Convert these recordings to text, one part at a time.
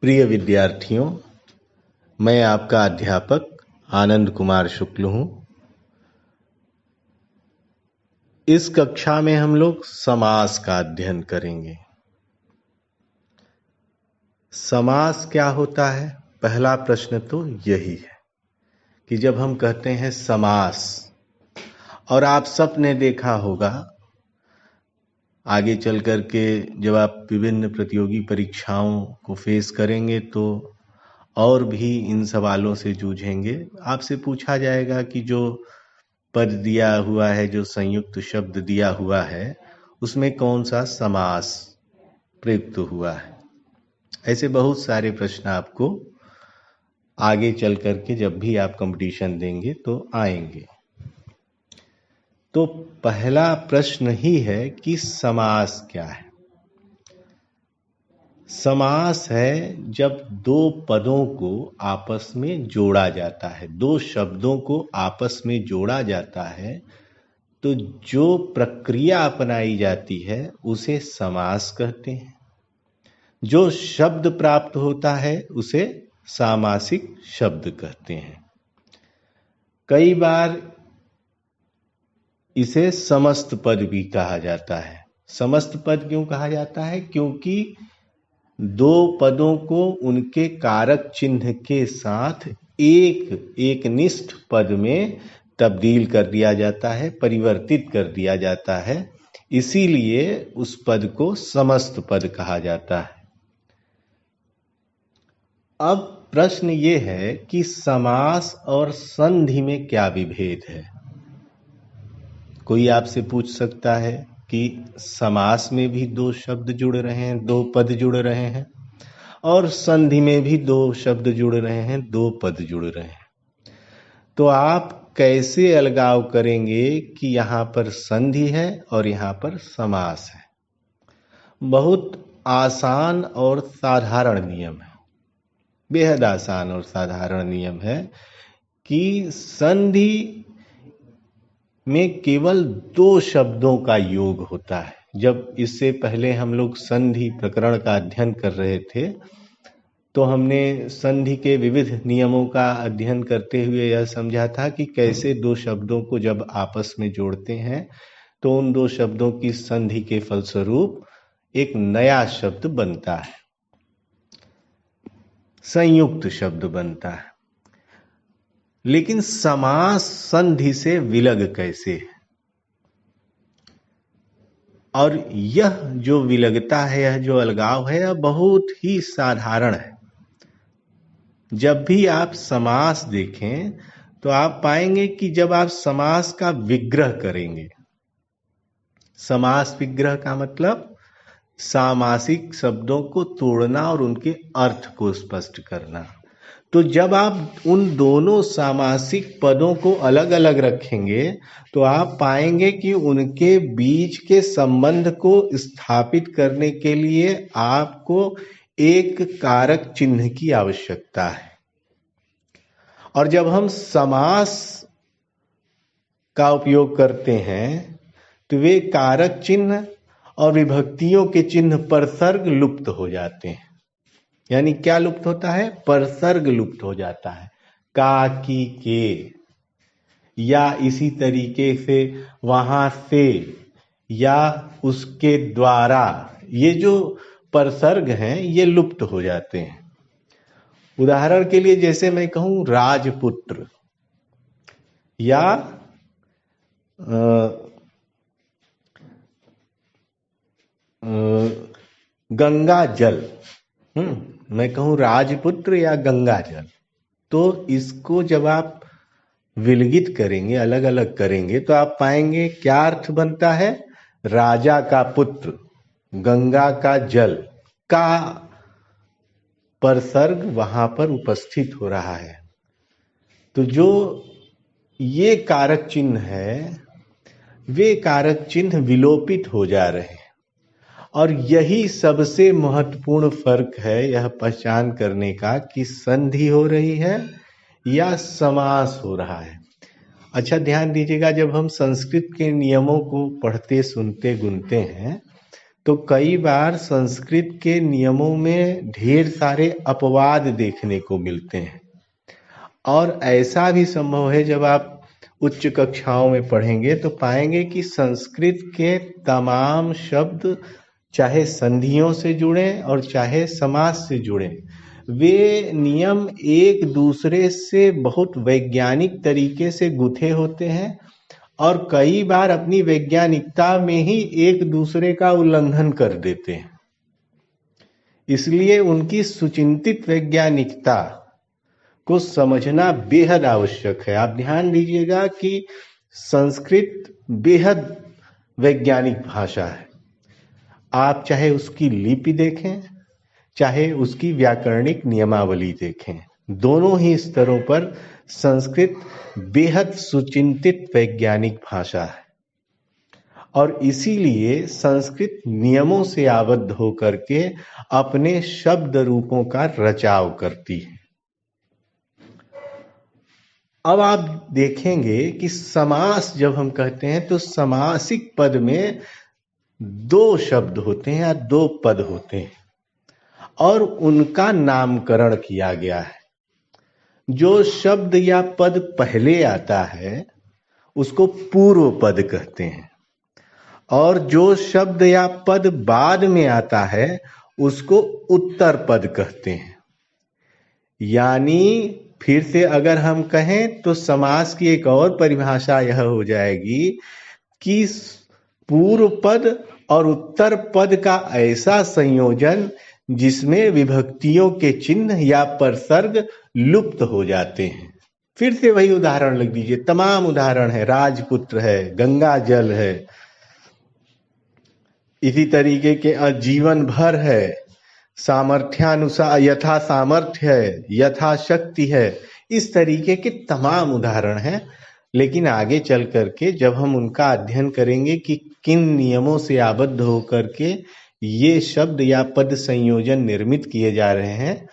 प्रिय विद्यार्थियों, मैं आपका अध्यापक आनंद कुमार शुक्ल हूँ। इस कक्षा में हम लोग समास का अध्ययन करेंगे। समास क्या होता है? पहला प्रश्न तो यही है कि जब हम कहते हैं समास, और आप सबने देखा होगा आगे चल कर के जब आप विभिन्न प्रतियोगी परीक्षाओं को फेस करेंगे तो और भी इन सवालों से जूझेंगे। आपसे पूछा जाएगा कि जो पद दिया हुआ है, जो संयुक्त शब्द दिया हुआ है, उसमें कौन सा समास प्रयुक्त हुआ है। ऐसे बहुत सारे प्रश्न आपको आगे चल करके जब भी आप कंपटीशन देंगे तो आएंगे। तो पहला प्रश्न ही है कि समास क्या है। समास है जब दो पदों को आपस में जोड़ा जाता है, दो शब्दों को आपस में जोड़ा जाता है, तो जो प्रक्रिया अपनाई जाती है उसे समास कहते हैं। जो शब्द प्राप्त होता है उसे सामासिक शब्द कहते हैं। कई बार इसे समस्त पद भी कहा जाता है। समस्त पद क्यों कहा जाता है? क्योंकि दो पदों को उनके कारक चिन्ह के साथ एक निष्ठ पद में तब्दील कर दिया जाता है, परिवर्तित कर दिया जाता है, इसीलिए उस पद को समस्त पद कहा जाता है। अब प्रश्न ये है कि समास और संधि में क्या विभेद है। कोई आपसे पूछ सकता है कि समास में भी दो शब्द जुड़ रहे हैं, दो पद जुड़ रहे हैं, और संधि में भी दो शब्द जुड़ रहे हैं, दो पद जुड़ रहे हैं, तो आप कैसे अलगाव करेंगे कि यहां पर संधि है और यहां पर समास है? बहुत आसान और साधारण नियम है, बेहद आसान और साधारण नियम है कि संधि में केवल दो शब्दों का योग होता है। जब इससे पहले हम लोग संधि प्रकरण का अध्ययन कर रहे थे तो हमने संधि के विविध नियमों का अध्ययन करते हुए यह समझा था कि कैसे दो शब्दों को जब आपस में जोड़ते हैं तो उन दो शब्दों की संधि के फलस्वरूप एक नया शब्द बनता है, संयुक्त शब्द बनता है। लेकिन समास संधि से विलग कैसे है? और यह जो विलगता है, यह जो अलगाव है, यह बहुत ही साधारण है। जब भी आप समास देखें तो आप पाएंगे कि जब आप समास का विग्रह करेंगे, समास विग्रह का मतलब सामासिक शब्दों को तोड़ना और उनके अर्थ को स्पष्ट करना, तो जब आप उन दोनों सामासिक पदों को अलग अलग रखेंगे तो आप पाएंगे कि उनके बीच के संबंध को स्थापित करने के लिए आपको एक कारक चिन्ह की आवश्यकता है। और जब हम समास का उपयोग करते हैं तो वे कारक चिन्ह और विभक्तियों के चिन्ह परसर्ग लुप्त हो जाते हैं। यानी क्या लुप्त होता है? परसर्ग लुप्त हो जाता है। का, की, के, या इसी तरीके से वहां से, या उसके द्वारा, ये जो परसर्ग हैं ये लुप्त हो जाते हैं। उदाहरण के लिए जैसे मैं कहूं राजपुत्र या गंगा जल, मैं कहूं राजपुत्र या गंगा जल, तो इसको जब आप विलगित करेंगे, अलग अलग करेंगे, तो आप पाएंगे क्या अर्थ बनता है? राजा का पुत्र, गंगा का जल का परसर्ग वहां पर उपस्थित हो रहा है। तो जो ये कारक चिन्ह है, वे कारक चिन्ह विलोपित हो जा रहे हैं। और यही सबसे महत्वपूर्ण फर्क है यह पहचान करने का कि संधि हो रही है या समास हो रहा है। अच्छा, ध्यान दीजिएगा, जब हम संस्कृत के नियमों को पढ़ते, सुनते, गुनते हैं तो कई बार संस्कृत के नियमों में ढेर सारे अपवाद देखने को मिलते हैं। और ऐसा भी संभव है, जब आप उच्च कक्षाओं में पढ़ेंगे तो पाएंगे कि संस्कृत के तमाम शब्द चाहे संधियों से जुड़े और चाहे समास से जुड़े, वे नियम एक दूसरे से बहुत वैज्ञानिक तरीके से गुथे होते हैं और कई बार अपनी वैज्ञानिकता में ही एक दूसरे का उल्लंघन कर देते हैं। इसलिए उनकी सुचिंतित वैज्ञानिकता को समझना बेहद आवश्यक है। आप ध्यान दीजिएगा कि संस्कृत बेहद वैज्ञानिक भाषा है। आप चाहे उसकी लिपि देखें, चाहे उसकी व्याकरणिक नियमावली देखें, दोनों ही स्तरों पर संस्कृत बेहद सुचिंतित वैज्ञानिक भाषा है और इसीलिए संस्कृत नियमों से आबद्ध होकर के अपने शब्द रूपों का रचाव करती है। अब आप देखेंगे कि समास जब हम कहते हैं तो समासिक पद में दो शब्द होते हैं या दो पद होते हैं और उनका नामकरण किया गया है। जो शब्द या पद पहले आता है उसको पूर्व पद कहते हैं और जो शब्द या पद बाद में आता है उसको उत्तर पद कहते हैं। यानी फिर से अगर हम कहें तो समास की एक और परिभाषा यह हो जाएगी कि पूर्व पद और उत्तर पद का ऐसा संयोजन जिसमें विभक्तियों के चिन्ह या परसर्ग लुप्त हो जाते हैं। फिर से वही उदाहरण लग दीजिए, तमाम उदाहरण है, राजपुत्र है, गंगा जल है, इसी तरीके के जीवन भर है, सामर्थ्यानुसार, यथा सामर्थ्य है, यथा शक्ति है, इस तरीके के तमाम उदाहरण हैं। लेकिन आगे चल करके जब हम उनका अध्ययन करेंगे कि किन नियमों से आबद्ध होकर के ये शब्द या पद संयोजन निर्मित किए जा रहे हैं,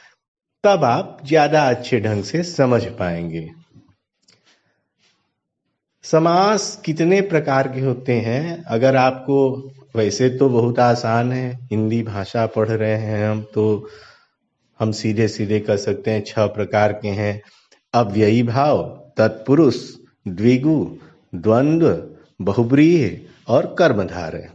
तब आप ज्यादा अच्छे ढंग से समझ पाएंगे। समास कितने प्रकार के होते हैं, अगर आपको, वैसे तो बहुत आसान है, हिंदी भाषा पढ़ रहे हैं हम तो हम सीधे सीधे कह सकते हैं 6 प्रकार के हैं। अव्ययी भाव, तत्पुरुष, द्विगु, द्वंद्व, बहुब्रीहि और कर्मधारय।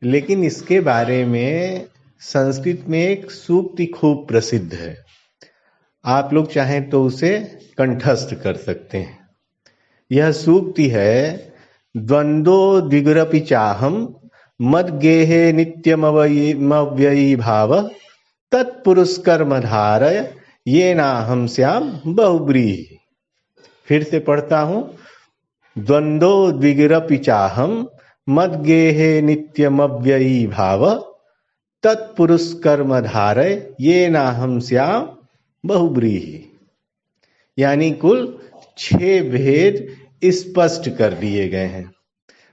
लेकिन इसके बारे में संस्कृत में एक सूक्ति खूब प्रसिद्ध है, आप लोग चाहें तो उसे कंठस्थ कर सकते हैं। यह सूक्ति है, द्वंद्वो द्विगुरपि चाहम मद गेहे नित्यमव्ययी भाव तत्पुरुष कर्मधारय ये नाहम श्याम बहुब्रीहि। फिर से पढ़ता हूं, द्वंद्वो द्विगुरपि चाहम मद गेहे नित्यमव्ययी भाव तत्पुरुष कर्मधारय ये नाहम श्याम बहुब्रीहि। यानी कुल 6 भेद स्पष्ट कर दिए गए हैं।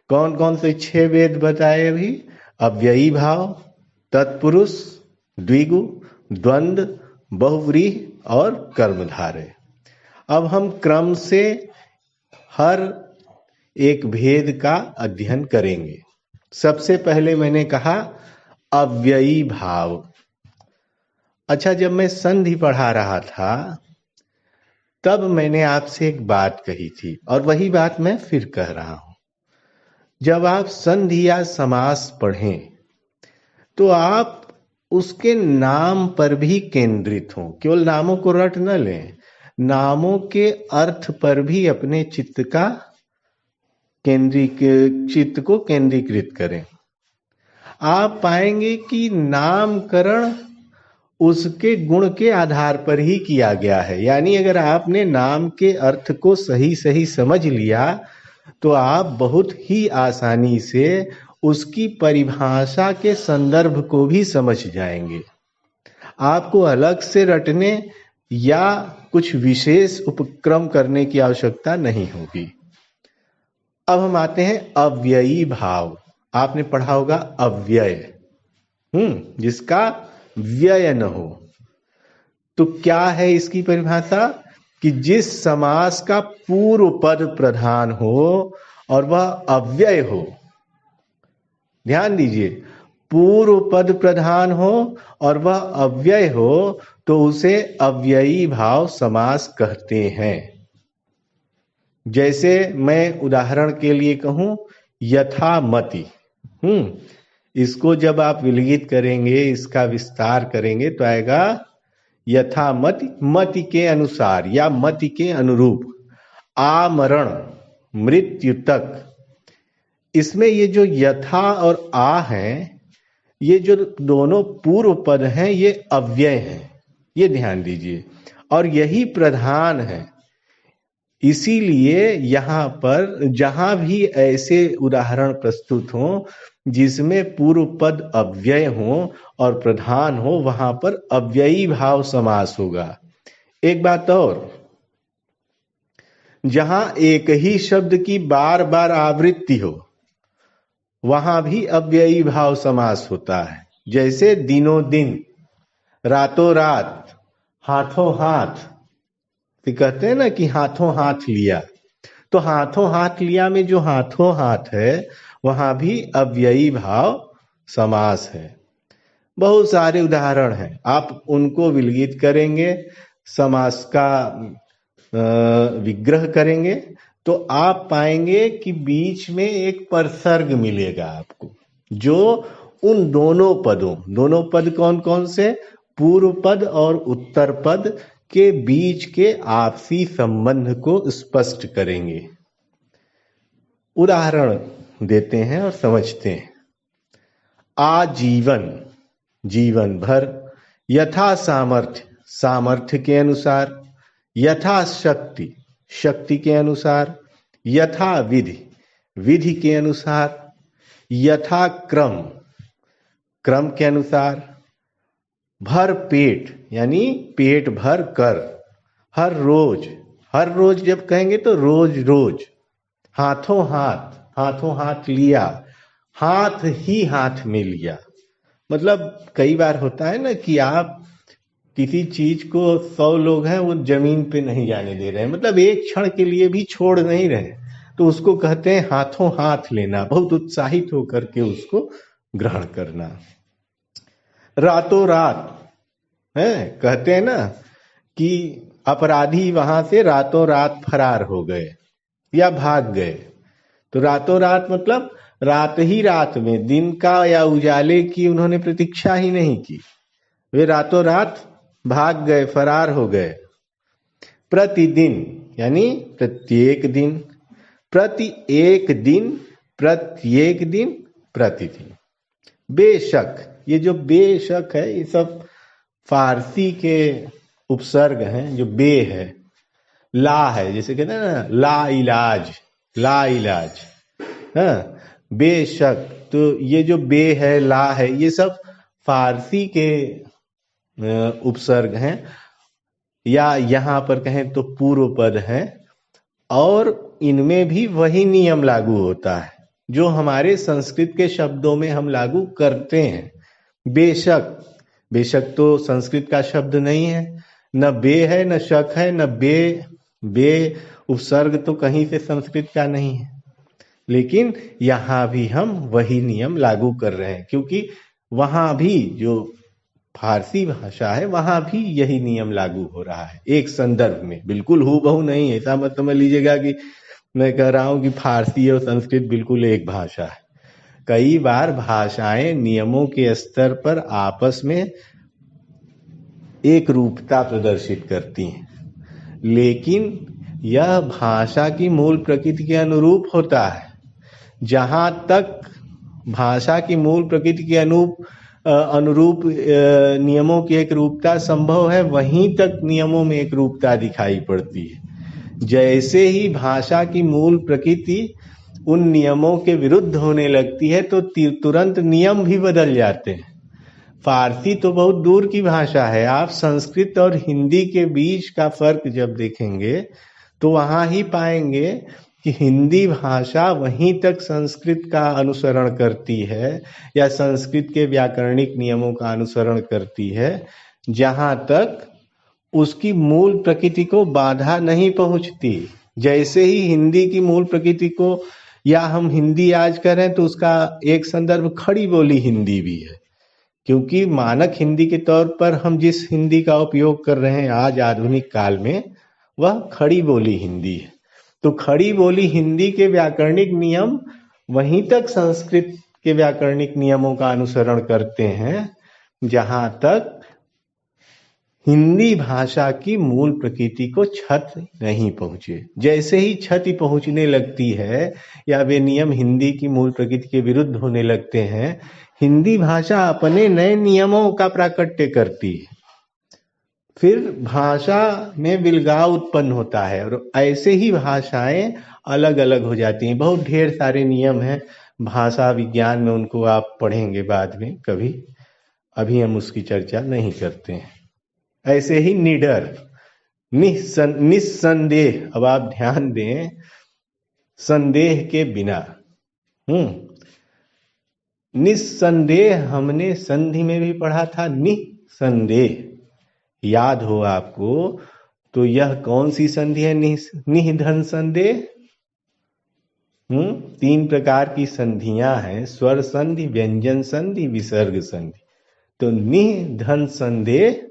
कौन कौन से 6 भेद बताए अभी? अव्ययी भाव, तत्पुरुष, द्विगु, द्वंद्व, बहुव्रीहि और कर्मधारय। अब हम क्रम से हर एक भेद का अध्ययन करेंगे। सबसे पहले मैंने कहा अव्ययी भाव। अच्छा, जब मैं संधि पढ़ा रहा था तब मैंने आपसे एक बात कही थी और वही बात मैं फिर कह रहा हूं। जब आप संधि या समास पढ़ें तो आप उसके नाम पर भी केंद्रित हों, केवल नामों को रट न लें, नामों के अर्थ पर भी अपने चित्त को केंद्रीकृत करें। आप पाएंगे कि नामकरण उसके गुण के आधार पर ही किया गया है। यानी अगर आपने नाम के अर्थ को सही सही समझ लिया तो आप बहुत ही आसानी से उसकी परिभाषा के संदर्भ को भी समझ जाएंगे। आपको अलग से रटने या कुछ विशेष उपक्रम करने की आवश्यकता नहीं होगी। अब हम आते हैं अव्ययी भाव। आपने पढ़ा होगा अव्यय, जिसका व्यय न हो। तो क्या है इसकी परिभाषा? कि जिस समास का पूर्व पद प्रधान हो और वह अव्यय हो। ध्यान दीजिए, पूर्व पद प्रधान हो और वह अव्यय हो तो उसे अव्ययी भाव समास कहते हैं। जैसे मैं उदाहरण के लिए कहूं, यथामति। इसको जब आप विलगित करेंगे, इसका विस्तार करेंगे तो आएगा यथामति, मति के अनुसार या मति के अनुरूप। आमरण, मृत्यु तक। इसमें ये जो यथा और आ हैं, ये जो दोनों पूर्व पद हैं, ये अव्यय हैं, ये ध्यान दीजिए, और यही प्रधान है। इसीलिए यहाँ पर जहां भी ऐसे उदाहरण प्रस्तुत हों जिसमें पूर्व पद अव्यय हो और प्रधान हो, वहां पर अव्ययी भाव समास होगा। एक बात और, जहां एक ही शब्द की बार बार आवृत्ति हो वहां भी अव्ययी भाव समास होता है। जैसे दिनों दिन, रातों रात, हाथों हाथ। तो कहते हैं ना कि हाथों हाथ लिया, तो हाथों हाथ लिया में जो हाथों हाथ है वहां भी अव्ययी भाव समास है। बहुत सारे उदाहरण हैं, आप उनको विलगित करेंगे, समास का विग्रह करेंगे तो आप पाएंगे कि बीच में एक परसर्ग मिलेगा आपको, जो उन दोनों पद कौन कौन से, पूर्व पद और उत्तर पद के बीच के आपसी संबंध को स्पष्ट करेंगे। उदाहरण देते हैं और समझते हैं। आजीवन, जीवन भर। यथा सामर्थ्य, सामर्थ्य के अनुसार। यथा शक्ति, शक्ति के अनुसार। यथा विधि, विधि के अनुसार। यथा क्रम, क्रम के अनुसार। भर पेट, यानी पेट भर कर। हर रोज, हर रोज जब कहेंगे तो रोज रोज। हाथों हाथ, हाथों हाथ लिया, हाथ ही हाथ में लिया। मतलब कई बार होता है ना कि आप किसी चीज को 100 लोग हैं वो जमीन पे नहीं जाने दे रहे हैं, मतलब एक क्षण के लिए भी छोड़ नहीं रहे, तो उसको कहते हैं हाथों हाथ लेना, बहुत उत्साहित होकर के उसको ग्रहण करना। रातों रात है, कहते हैं ना कि अपराधी वहां से रातों रात फरार हो गए या भाग गए। तो रातों रात मतलब रात ही रात में, दिन का या उजाले की उन्होंने प्रतीक्षा ही नहीं की, वे रातों रात भाग गए, फरार हो गए। प्रतिदिन यानी प्रत्येक दिन। प्रति एक दिन, प्रत्येक दिन, प्रतिदिन। बेशक, ये जो बेशक है ये सब फारसी के उपसर्ग हैं। जो बे है, ला है, जैसे कहते हैं ना ला इलाज, ला इलाज। हाँ, बेशक, तो ये जो बे है, ला है, ये सब फारसी के उपसर्ग हैं, या यहां पर कहें तो पूर्व पद हैं, और इनमें भी वही नियम लागू होता है जो हमारे संस्कृत के शब्दों में हम लागू करते हैं। बेशक, बेशक तो संस्कृत का शब्द नहीं है, न बे है न शक है न बे, बे उपसर्ग तो कहीं से संस्कृत का नहीं है, लेकिन यहां भी हम वही नियम लागू कर रहे हैं, क्योंकि वहां भी जो फारसी भाषा है वहां भी यही नियम लागू हो रहा है एक संदर्भ में, बिल्कुल हूबहू नहीं। ऐसा मत समझ लीजिएगा कि मैं कह रहा हूं कि फारसी और संस्कृत बिल्कुल एक भाषा है। कई बार भाषाएं नियमों के स्तर पर आपस में एक रूपता प्रदर्शित करती हैं, लेकिन यह भाषा की मूल प्रकृति के अनुरूप होता है। जहां तक भाषा की मूल प्रकृति के अनुरूप नियमों की एक रूपता संभव है, वहीं तक नियमों में एक रूपता दिखाई पड़ती है। जैसे ही भाषा की मूल प्रकृति उन नियमों के विरुद्ध होने लगती है तो तुरंत नियम भी बदल जाते हैं। फारसी तो बहुत दूर की भाषा है, आप संस्कृत और हिंदी के बीच का फर्क जब देखेंगे तो वहां ही पाएंगे कि हिंदी भाषा वहीं तक संस्कृत का अनुसरण करती है या संस्कृत के व्याकरणिक नियमों का अनुसरण करती है, जहां तक उसकी मूल प्रकृति को बाधा नहीं पहुंचती। जैसे ही हिंदी की मूल प्रकृति को या हम हिंदी आज करें तो उसका एक संदर्भ खड़ी बोली हिंदी भी है, क्योंकि मानक हिंदी के तौर पर हम जिस हिंदी का उपयोग कर रहे हैं आज आधुनिक काल में, वह खड़ी बोली हिंदी है। तो खड़ी बोली हिंदी के व्याकरणिक नियम वहीं तक संस्कृत के व्याकरणिक नियमों का अनुसरण करते हैं जहां तक हिंदी भाषा की मूल प्रकृति को क्षति नहीं पहुंचे। जैसे ही क्षति पहुंचने लगती है या वे नियम हिंदी की मूल प्रकृति के विरुद्ध होने लगते हैं, हिंदी भाषा अपने नए नियमों का प्राकट्य करती है, फिर भाषा में विलगाव उत्पन्न होता है और ऐसे ही भाषाएं अलग अलग हो जाती हैं। बहुत ढेर सारे नियम हैं भाषा विज्ञान में, उनको आप पढ़ेंगे बाद में कभी, अभी हम उसकी चर्चा नहीं करते हैं। ऐसे ही निडर, निस्संदेह, अब आप ध्यान दें, संदेह के बिना। निस्संदेह हमने संधि में भी पढ़ा था, निसंदेह याद हो आपको, तो यह कौन सी संधि है? निधन संदेह। 3 प्रकार की संधियां हैं, स्वर संधि, व्यंजन संधि, विसर्ग संधि। तो निधन संदेह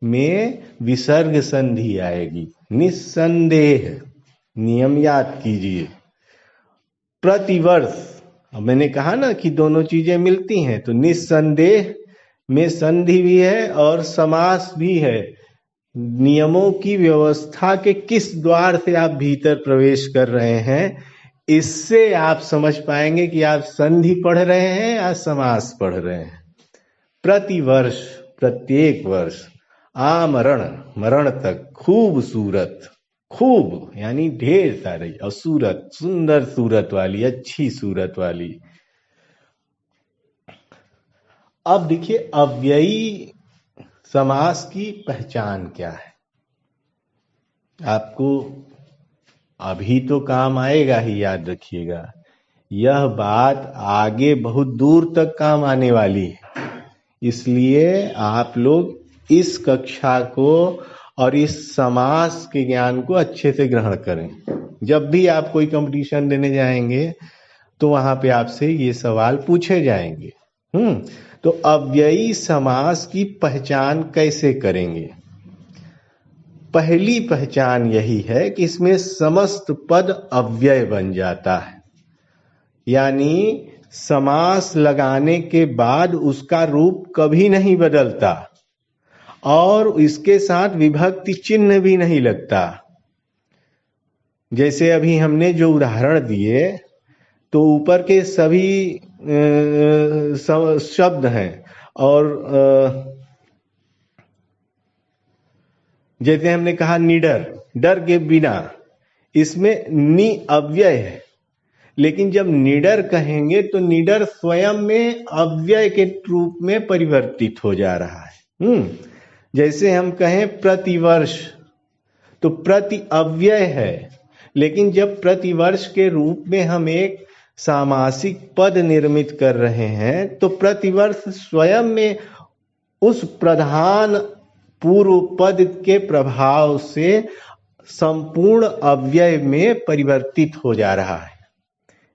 में विसर्ग संधि आएगी। निस्संदेह, नियम याद कीजिए। प्रतिवर्ष, अब मैंने कहा ना कि दोनों चीजें मिलती हैं, तो निस्संदेह में संधि भी है और समास भी है। नियमों की व्यवस्था के किस द्वार से आप भीतर प्रवेश कर रहे हैं, इससे आप समझ पाएंगे कि आप संधि पढ़ रहे हैं या समास पढ़ रहे हैं। प्रतिवर्ष, प्रत्येक वर्ष। आमरण, मरण तक। खूबसूरत, खूब यानी ढेर सारे, और सूरत, सुंदर सूरत वाली, अच्छी सूरत वाली। अब देखिए अव्ययी समास की पहचान क्या है, आपको अभी तो काम आएगा ही, याद रखिएगा। यह बात आगे बहुत दूर तक काम आने वाली है, इसलिए आप लोग इस कक्षा को और इस समास के ज्ञान को अच्छे से ग्रहण करें। जब भी आप कोई कंपटीशन देने जाएंगे तो वहां पे आपसे ये सवाल पूछे जाएंगे। तो अव्ययी समास की पहचान कैसे करेंगे? पहली पहचान यही है कि इसमें समस्त पद अव्यय बन जाता है, यानी समास लगाने के बाद उसका रूप कभी नहीं बदलता और इसके साथ विभक्ति चिन्ह भी नहीं लगता। जैसे अभी हमने जो उदाहरण दिए, तो ऊपर के सभी शब्द हैं और जैसे हमने कहा निडर, डर के बिना, इसमें नि अव्यय है, लेकिन जब निडर कहेंगे तो निडर स्वयं में अव्यय के रूप में परिवर्तित हो जा रहा है। जैसे हम कहें प्रतिवर्ष, तो प्रति अव्यय है, लेकिन जब प्रतिवर्ष के रूप में हम एक सामासिक पद निर्मित कर रहे हैं तो प्रतिवर्ष स्वयं में उस प्रधान पूर्व पद के प्रभाव से संपूर्ण अव्यय में परिवर्तित हो जा रहा है।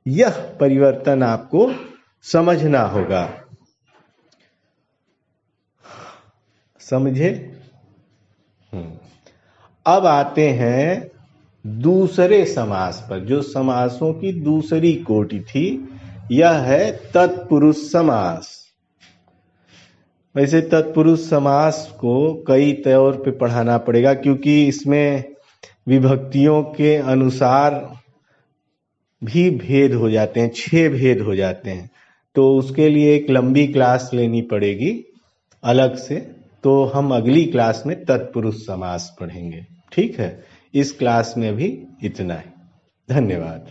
यह परिवर्तन आपको समझना होगा, समझे? अब आते हैं दूसरे समास पर, जो समासों की दूसरी कोटि थी, यह है तत्पुरुष समास। वैसे तत्पुरुष समास को कई तौर पे पढ़ाना पड़ेगा, क्योंकि इसमें विभक्तियों के अनुसार भी भेद हो जाते हैं, 6 भेद हो जाते हैं, तो उसके लिए एक लंबी क्लास लेनी पड़ेगी अलग से। तो हम अगली क्लास में तत्पुरुष समास पढ़ेंगे, ठीक है? इस क्लास में भी इतना ही। धन्यवाद।